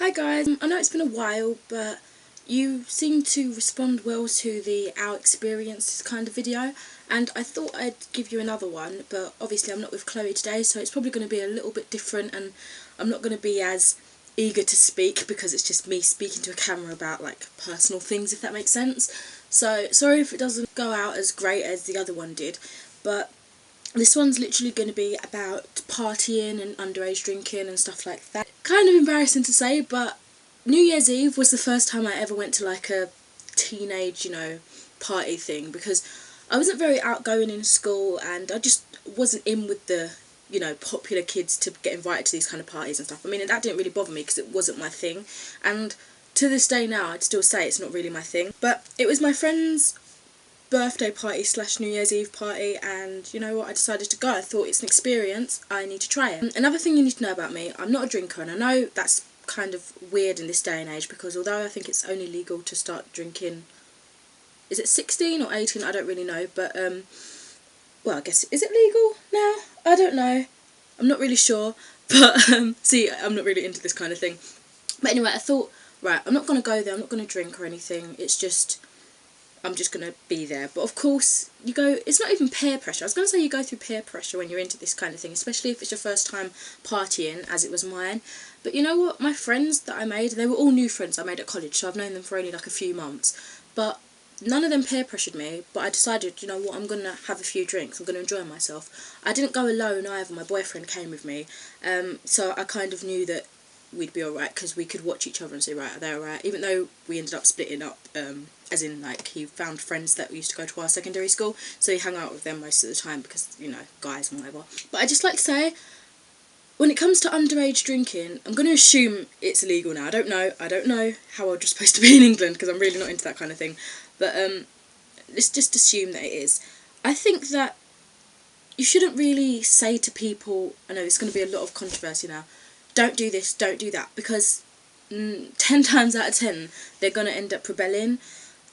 Hi guys, I know it's been a while, but you seem to respond well to the our experiences kind of video, and I thought I'd give you another one, but obviously I'm not with Chloe today, so it's probably going to be a little bit different, and I'm not going to be as eager to speak because it's just me speaking to a camera about like personal things, if that makes sense. So sorry if it doesn't go out as great as the other one did, but this one's literally going to be about partying and underage drinking and stuff like that. Kind of embarrassing to say, but New Year's Eve was the first time I ever went to like a teenage, party thing, because I wasn't very outgoing in school and I just wasn't in with the, popular kids to get invited to these kind of parties and stuff. I mean, and that didn't really bother me because it wasn't my thing, and to this day now I'd still say it's not really my thing. But it was my friend's birthday party / New Year's Eve party, and you know what, I decided to go. I thought it's an experience, I need to try it. Another thing you need to know about me, I'm not a drinker, and I know that's kind of weird in this day and age because although I think it's only legal to start drinking, is it 16 or 18, I don't really know, but well, I guess, is it legal now? I don't know, I'm not really sure, but see, I'm not really into this kind of thing. But anyway, I thought, right, I'm not going to go there, I'm not going to drink or anything, it's just, I'm just going to be there. But of course, you go, it's not even peer pressure. I was going to say you go through peer pressure when you're into this kind of thing, especially if it's your first time partying, as it was mine. But you know what, my friends that I made, they were all new friends I made at college, so I've known them for only like a few months. But none of them peer pressured me, but I decided, you know what, I'm going to have a few drinks, I'm going to enjoy myself. I didn't go alone either, my boyfriend came with me, so I kind of knew that we'd be alright because we could watch each other and say, right, are they alright? Even though we ended up splitting up, as in, like, he found friends that used to go to our secondary school, so he hung out with them most of the time because, guys and whatever. But I just like to say, when it comes to underage drinking, I'm going to assume it's illegal now. I don't know how old you're supposed to be in England because I'm really not into that kind of thing. But let's just assume that it is. I think that you shouldn't really say to people, I know there's going to be a lot of controversy now, don't do this, don't do that, because 10 times out of 10 they're going to end up rebelling.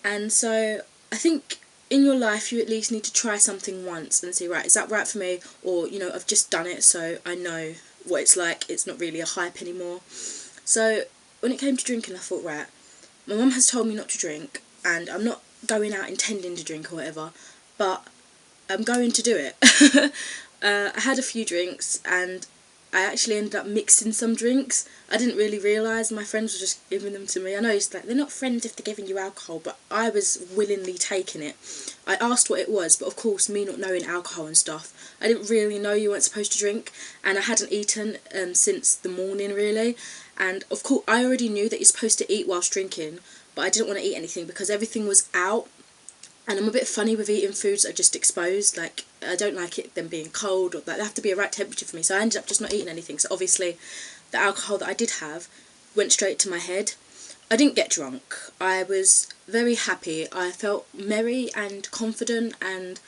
And so I think in your life you at least need to try something once and see, right, is that right for me? Or, I've just done it, so I know what it's like, it's not really a hype anymore. So when it came to drinking, I thought, right, my mum has told me not to drink, and I'm not going out intending to drink or whatever, but I'm going to do it. I had a few drinks, and I actually ended up mixing some drinks. I didn't really realise, my friends were just giving them to me. I know it's like, they're not friends if they're giving you alcohol, but I was willingly taking it. I asked what it was, but of course, me not knowing alcohol and stuff, I didn't really know you weren't supposed to drink, and I hadn't eaten since the morning, really. And of course, I already knew that you're supposed to eat whilst drinking, but I didn't want to eat anything because everything was out. And I'm a bit funny with eating foods that are just exposed, like, I don't like them being cold, or that they have to be a right temperature for me, so I ended up just not eating anything. So obviously the alcohol that I did have went straight to my head. I didn't get drunk, I was very happy, I felt merry and confident, and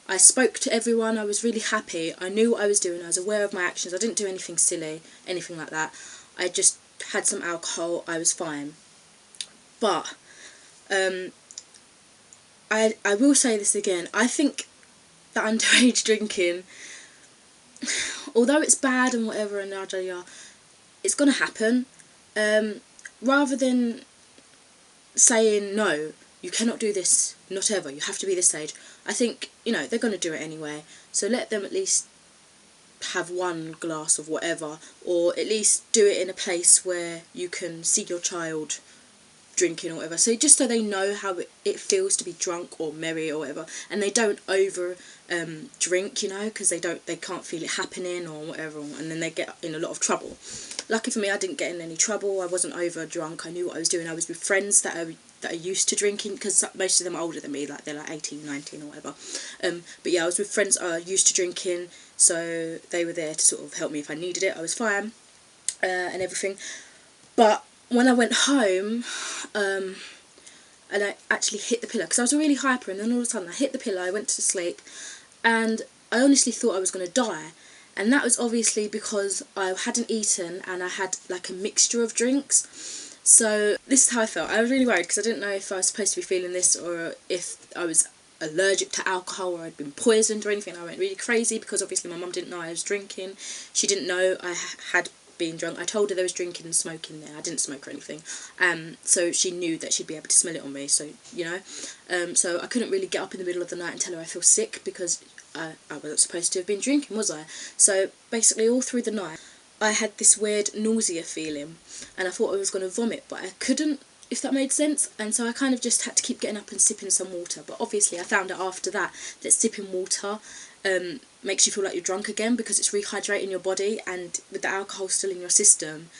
I spoke to everyone, I was really happy, I knew what I was doing, I was aware of my actions, I didn't do anything silly, anything like that. I just had some alcohol, I was fine. But I will say this again, I think that underage drinking, although it's bad and whatever and yada yada, it's going to happen. Rather than saying, no, you cannot do this, not ever, you have to be this age, I think, they're going to do it anyway, so let them at least have one glass of whatever, or at least do it in a place where you can see your child drinking or whatever, so just so they know how it feels to be drunk or merry or whatever, and they don't over drink, because they can't feel it happening or whatever, and then they get in a lot of trouble. Lucky for me, I didn't get in any trouble, I wasn't over drunk, I knew what I was doing, I was with friends that are used to drinking, because most of them are older than me, like they're like 18, 19 or whatever, but yeah, I was with friends that are used to drinking, so they were there to sort of help me if I needed it, I was fine, and everything. But when I went home, and I actually hit the pillow, because I was really hyper, and then all of a sudden I hit the pillow, I went to sleep, and I honestly thought I was going to die, and that was obviously because I hadn't eaten, and I had like a mixture of drinks. So this is how I felt. I was really worried, because I didn't know if I was supposed to be feeling this, or if I was allergic to alcohol, or I'd been poisoned or anything. I went really crazy, because obviously my mum didn't know I was drinking, she didn't know I had being drunk. I told her there was drinking and smoking there. I didn't smoke or anything. So she knew that she'd be able to smell it on me, so, you know. So I couldn't really get up in the middle of the night and tell her I feel sick, because I wasn't supposed to have been drinking, was I? So basically all through the night I had this weird nausea feeling, and I thought I was going to vomit, but I couldn't, if that made sense. And so I kind of just had to keep getting up and sipping some water. But obviously I found out after that sipping water makes you feel like you're drunk again, because it's rehydrating your body, and with the alcohol still in your system,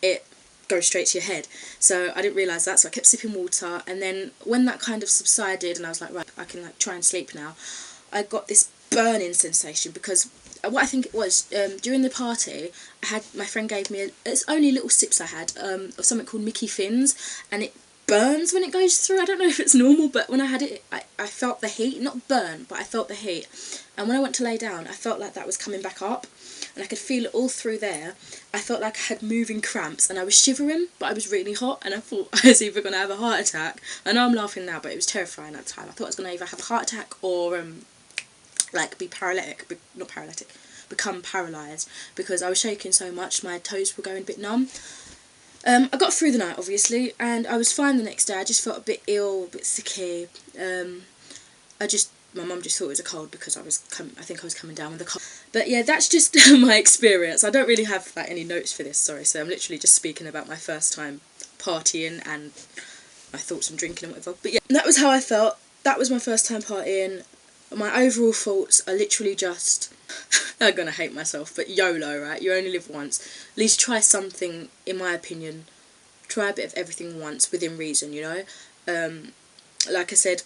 it goes straight to your head. So I didn't realise that, so I kept sipping water. And then when that kind of subsided and I was like, right, I can like try and sleep now, I got this burning sensation, because what I think it was, during the party, my friend gave me, it's only little sips I had, of something called Mickey Fins, and it burns when it goes through. I don't know if it's normal, but when I had it, I felt the heat, not burn, but I felt the heat. And when I went to lay down, I felt like that was coming back up, and I could feel it all through there. I felt like I had moving cramps, and I was shivering, but I was really hot, and I thought I was either going to have a heart attack. I know I'm laughing now, but it was terrifying at the time. I thought I was going to either have a heart attack or like become paralysed, because I was shaking so much, my toes were going a bit numb. I got through the night, obviously, and I was fine the next day. I just felt a bit ill, a bit sicky. My mum just thought it was a cold, because I think I was coming down with a cold. But yeah, that's just my experience. I don't really have like any notes for this, sorry, so I'm literally just speaking about my first time partying and my thoughts on drinking and whatever. But yeah, that was how I felt. That was my first time partying. My overall thoughts are literally just, I'm gonna hate myself, but YOLO, right? You only live once. At least try something, in my opinion. Try a bit of everything once, within reason, you know? Like I said,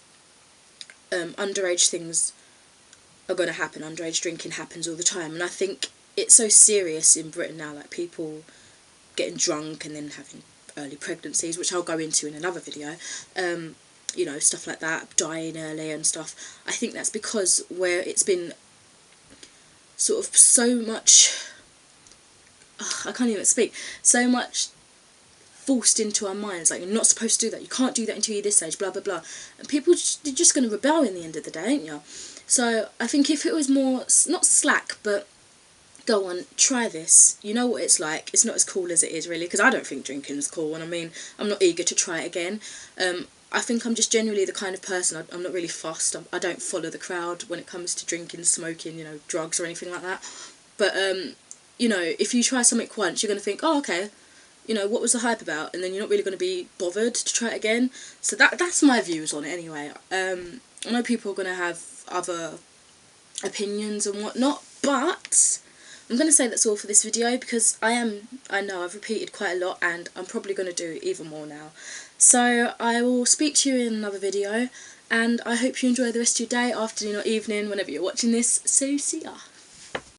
underage things are gonna happen. Underage drinking happens all the time, and I think it's so serious in Britain now, like people getting drunk and then having early pregnancies, which I'll go into in another video. You know, stuff like that, dying early and stuff. I think that's because where it's been sort of so much, I can't even speak, so much forced into our minds, like, you're not supposed to do that, you can't do that until you're this age, blah blah blah, and people they're just going to rebel in the end of the day, ain't you? So I think if it was more, not slack, but go on, try this, you know what it's like. It's not as cool as it is, really, because I don't think drinking is cool, and I mean, I'm not eager to try it again. I think I'm just generally the kind of person, I'm not really fussed. I don't follow the crowd when it comes to drinking, smoking, you know, drugs or anything like that. But, you know, if you try something once, you're going to think, oh, okay, you know, what was the hype about? And then you're not really going to be bothered to try it again. So that's my views on it anyway. I know people are going to have other opinions and whatnot, but I'm going to say that's all for this video, because I know I've repeated quite a lot, and I'm probably going to do even more now. So I will speak to you in another video, and I hope you enjoy the rest of your day, afternoon or evening, whenever you're watching this. So see ya!